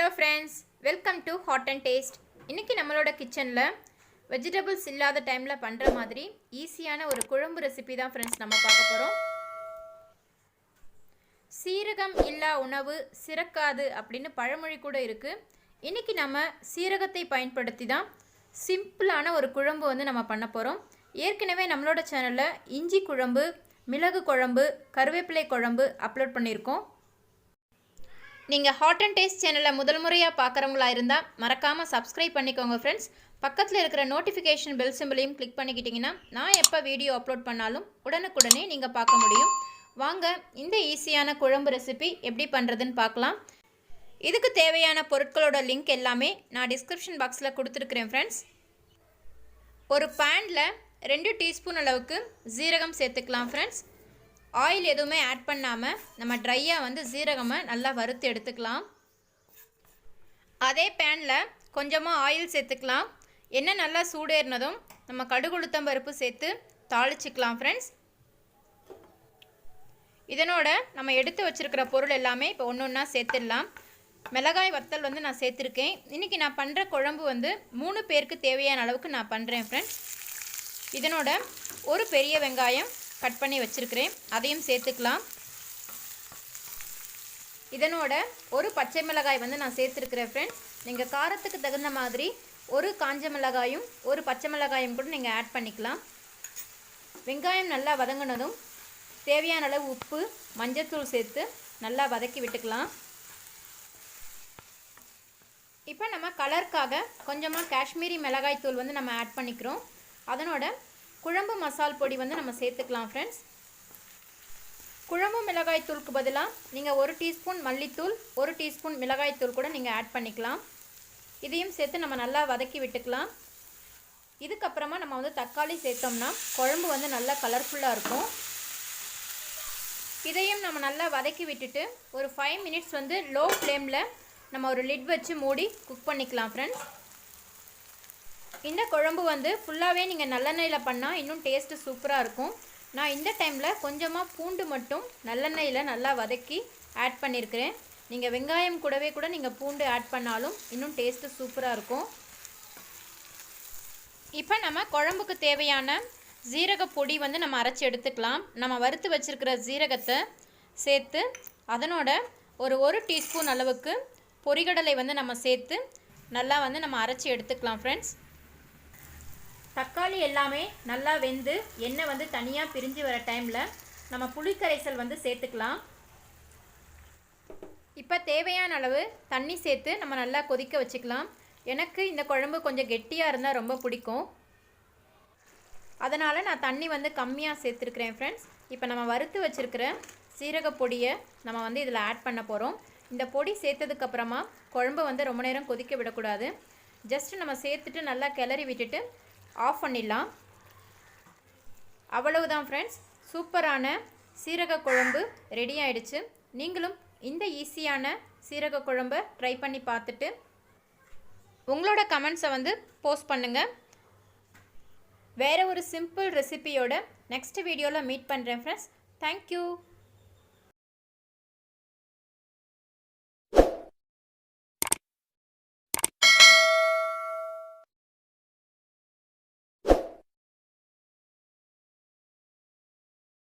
Hello friends, welcome to Hot and Taste. இன்னைக்கு நம்மளோட கிச்சன்ல வெஜிடபிள்ஸ் இல்லாத டைம்ல பண்ற மாதிரி ஈஸியான ஒரு குழம்பு ரெசிபி தான் फ्रेंड्स நம்ம பார்க்க போறோம். சீரகம் இல்லா உணவு சிறக்காது அப்படினு பழமொழி கூட இருக்கு. இன்னைக்கு நம்ம சீரகத்தை பயன்படுத்தி தான் சிம்பிளான ஒரு குழம்பு வந்து நம்ம பண்ண போறோம். ஏற்கனவே நம்மளோட சேனல்ல இஞ்சி குழம்பு, மிளகு குழம்பு, கறிவேப்பிலை குழம்பு அப்லோட் பண்ணியிருக்கோம். நீங்கள் ஹாட் அண்ட் டேஸ்ட் சேனலை முதல் முறையாக பார்க்குறவங்களா இருந்தால் மறக்காமல் சப்ஸ்கிரைப் பண்ணிக்கோங்க ஃப்ரெண்ட்ஸ். பக்கத்தில் இருக்கிற நோட்டிஃபிகேஷன் பெல் சிம்பிளையும் கிளிக் பண்ணிக்கிட்டிங்கன்னா நான் எப்போ வீடியோ அப்லோட் பண்ணாலும் உடனுக்குடனே நீங்கள் பார்க்க முடியும். வாங்க இந்த ஈஸியான குழம்பு ரெசிபி எப்படி பண்ணுறதுன்னு பார்க்கலாம். இதுக்கு தேவையான பொருட்களோட லிங்க் எல்லாமே நான் டிஸ்கிரிப்ஷன் பாக்ஸில் கொடுத்துருக்குறேன் ஃப்ரெண்ட்ஸ். ஒரு பேனில் 2 டீஸ்பூன் அளவுக்கு ஜீரகம் சேர்த்துக்கலாம் ஃப்ரெண்ட்ஸ். ஆயில் எதுவுமே ஆட் பண்ணாமல் நம்ம ட்ரையாக வந்து ஜீரகமை நல்லா வறுத்து எடுத்துக்கலாம். அதே பேனில் கொஞ்சமாக ஆயில் சேர்த்துக்கலாம். எண்ணெய் நல்லா சூடேறினதும் நம்ம கடுகு உளுத்தம் பருப்பு சேர்த்து தாளிச்சிக்கலாம் ஃப்ரெண்ட்ஸ். இதனோட நம்ம எடுத்து வச்சுருக்கிற பொருள் எல்லாமே இப்போ ஒன்று ஒன்றா சேர்த்துடலாம். மிளகாய் வத்தல் வந்து நான் சேர்த்துருக்கேன். இன்றைக்கி நான் பண்ணுற குழம்பு வந்து 3 பேருக்கு தேவையான அளவுக்கு நான் பண்ணுறேன் ஃப்ரெண்ட்ஸ். இதனோட ஒரு பெரிய வெங்காயம் கட் பண்ணி வச்சுருக்கிறேன், அதையும் சேர்த்துக்கலாம். இதனோட ஒரு பச்சை மிளகாய் வந்து நான் சேர்த்துருக்கிறேன் ஃப்ரெண்ட்ஸ். நீங்கள் காரத்துக்கு தகுந்த மாதிரி ஒரு காஞ்ச மிளகாயும் ஒரு பச்சை மிளகாயும் கூட நீங்கள் ஆட் பண்ணிக்கலாம். வெங்காயம் நல்லா வதங்கினதும் தேவையான அளவு உப்பு, மஞ்சள்தூள் சேர்த்து நல்லா வதக்கி விட்டுக்கலாம். இப்போ நம்ம கலருக்காக கொஞ்சமாக காஷ்மீரி மிளகாய் தூள் வந்து நம்ம ஆட் பண்ணிக்கிறோம். அதனோட குழம்பு மசால் பொடி வந்து நம்ம சேர்த்துக்கலாம் ஃப்ரெண்ட்ஸ். குழம்பு மிளகாய் தூளுக்கு பதிலாக நீங்கள் 1 டீஸ்பூன் மல்லித்தூள், 1 டீஸ்பூன் மிளகாய் தூள் கூட நீங்கள் ஆட் பண்ணிக்கலாம். இதையும் சேர்த்து நம்ம நல்லா வதக்கி விட்டுக்கலாம். இதுக்கப்புறமா நம்ம வந்து தக்காளி சேர்த்தோம்னா குழம்பு வந்து நல்லா கலர்ஃபுல்லாக இருக்கும். இதையும் நம்ம நல்லா வதக்கி விட்டுட்டு ஒரு 5 மினிட்ஸ் வந்து லோ ஃப்ளேமில் நம்ம ஒரு லிட் வச்சு மூடி குக் பண்ணிக்கலாம் ஃப்ரெண்ட்ஸ். இந்த குழம்பு வந்து ஃபுல்லாகவே நீங்கள் நல்லெண்ணெயில் பண்ணால் இன்னும் டேஸ்ட்டு சூப்பராக இருக்கும். நான் இந்த டைமில் கொஞ்சமாக பூண்டு மட்டும் நல்லெண்ணெயில் நல்லா வதக்கி ஆட் பண்ணியிருக்கிறேன். நீங்கள் வெங்காயம் கூடவே கூட நீங்கள் பூண்டு ஆட் பண்ணாலும் இன்னும் டேஸ்ட்டு சூப்பராக இருக்கும். இப்போ நம்ம குழம்புக்கு தேவையான ஜீரக பொடி வந்து நம்ம அரைச்சி எடுத்துக்கலாம். நம்ம வறுத்து வச்சுருக்கிற ஜீரகத்தை சேர்த்து அதனோட ஒரு டீஸ்பூன் அளவுக்கு பொரிகடலை வந்து நம்ம சேர்த்து நல்லா வந்து நம்ம அரைச்சி எடுத்துக்கலாம் ஃப்ரெண்ட்ஸ். தக்காளி எல்லாமே நல்லா வெந்து எண்ணெய் வந்து தனியாக பிரிஞ்சு வர டைமில் நம்ம புளிக்கரைசல் வந்து சேர்த்துக்கலாம். இப்போ தேவையான அளவு தண்ணி சேர்த்து நம்ம நல்லா கொதிக்க வச்சுக்கலாம். எனக்கு இந்த குழம்பு கொஞ்சம் கெட்டியாக இருந்தால் ரொம்ப பிடிக்கும், அதனால் நான் தண்ணி வந்து கம்மியாக சேர்த்துருக்குறேன் ஃப்ரெண்ட்ஸ். இப்போ நம்ம வறுத்து வச்சுருக்கிற சீரக பொடியை நம்ம வந்து இதில் ஆட் பண்ண போகிறோம். இந்த பொடி சேர்த்ததுக்கப்புறமா குழம்பு வந்து ரொம்ப நேரம் கொதிக்க விடக்கூடாது. ஜஸ்ட்டு நம்ம சேர்த்துட்டு நல்லா கிளறி விட்டுட்டு ஆஃப் பண்ணிடலாம். அவ்வளவுதான் ஃப்ரெண்ட்ஸ், சூப்பரான சீரக குழம்பு ரெடி ஆயிடுச்சு. நீங்களும் இந்த ஈஸியான சீரக குழம்பை ட்ரை பண்ணி பார்த்துட்டு உங்களோட கமெண்ட்ஸை வந்து போஸ்ட் பண்ணுங்கள். வேறு ஒரு சிம்பிள் ரெசிபியோட நெக்ஸ்ட் வீடியோவில் மீட் பண்ணுறேன் ஃப்ரெண்ட்ஸ். தேங்க்யூ.